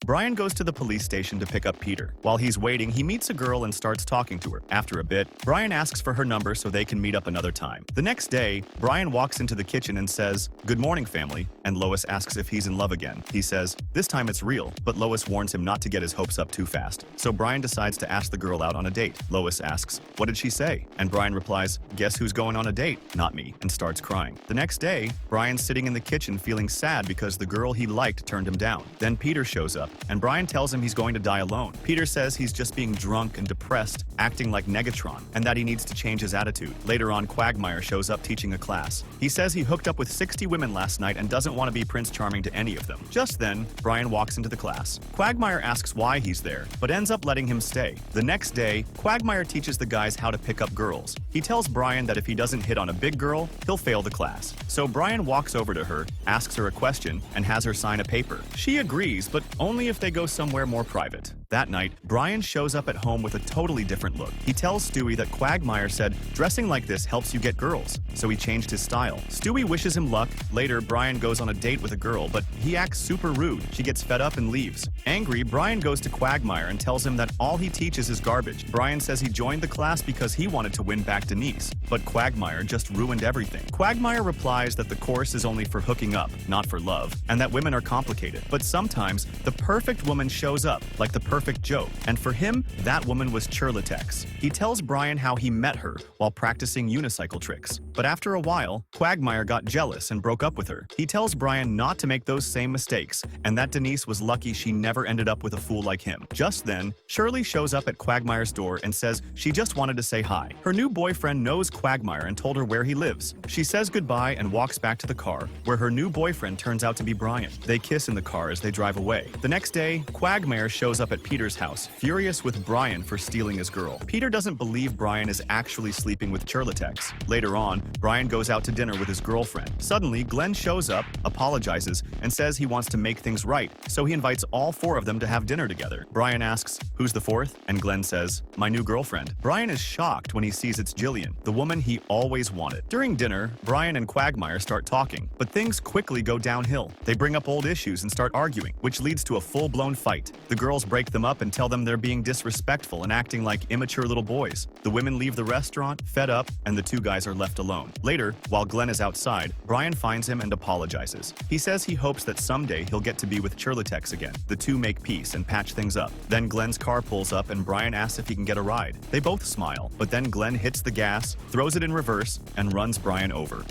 Brian goes to the police station to pick up Peter. While he's waiting, he meets a girl and starts talking to her. After a bit, Brian asks for her number so they can meet up another time. The next day, Brian walks into the kitchen and says, "Good morning, family," and Lois asks if he's in love again. He says, this time it's real, but Lois warns him not to get his hopes up too fast. So Brian decides to ask the girl out on a date. Lois asks, "What did she say?" And Brian replies, "Guess who's going on a date? Not me," and starts crying. The next day, Brian's sitting in the kitchen feeling sad because the girl he liked turned him down. Then Peter shows up, and Brian tells him he's going to die alone. Peter says he's just being drunk and depressed, acting like Negatron, and that he needs to change his attitude. Later on, Quagmire shows up teaching a class. He says he hooked up with 60 women last night and doesn't want to be Prince Charming to any of them. Just then, Brian walks into the class. Quagmire asks why he's there, but ends up letting him stay. The next day, Quagmire teaches the guys how to pick up girls. He tells Brian that if he doesn't hit on a big girl, he'll fail the class. So Brian walks over to her, asks her a question, and has her sign a paper. She agrees, but only if they go somewhere more private. That night, Brian shows up at home with a totally different look. He tells Stewie that Quagmire said, "Dressing like this helps you get girls," so he changed his style. Stewie wishes him luck. Later, Brian goes on a date with a girl, but he acts super rude. She gets fed up and leaves. Angry, Brian goes to Quagmire and tells him that all he teaches is garbage. Brian says he joined the class because he wanted to win back Denise, but Quagmire just ruined everything. Quagmire replies that the course is only for hooking up, not for love, and that women are complicated. But sometimes, the perfect woman shows up, like the perfect joke, and for him, that woman was Cheryl Tiegs. He tells Brian how he met her while practicing unicycle tricks. But after a while, Quagmire got jealous and broke up with her. He tells Brian not to make those same mistakes, and that Denise was lucky she never ended up with a fool like him. Just then, Shirley shows up at Quagmire's door and says she just wanted to say hi. Her new boyfriend knows Quagmire and told her where he lives. She says goodbye and walks back to the car, where her new boyfriend turns out to be Brian. They kiss in the car as they drive away. The next day, Quagmire shows up at Peter's house, furious with Brian for stealing his girl. Peter doesn't believe Brian is actually sleeping with Cheryl Tiegs. Later on, Brian goes out to dinner with his girlfriend. Suddenly, Glenn shows up, apologizes, and says he wants to make things right, so he invites all four of them to have dinner together. Brian asks, "Who's the fourth?" And Glenn says, "My new girlfriend." Brian is shocked when he sees it's Jillian, the woman he always wanted. During dinner, Brian and Quagmire start talking, but things quickly go downhill. They bring up old issues and start arguing, which leads to a full-blown fight. The girls break them up and tell them they're being disrespectful and acting like immature little boys. The women leave the restaurant, fed up, and the two guys are left alone. Later, while Glenn is outside, Brian finds him and apologizes. He says he hopes that someday he'll get to be with Cheryl Tiegs again. The two make peace and patch things up. Then Glenn's car pulls up and Brian asks if he can get a ride. They both smile, but then Glenn hits the gas, throws it in reverse, and runs Brian over.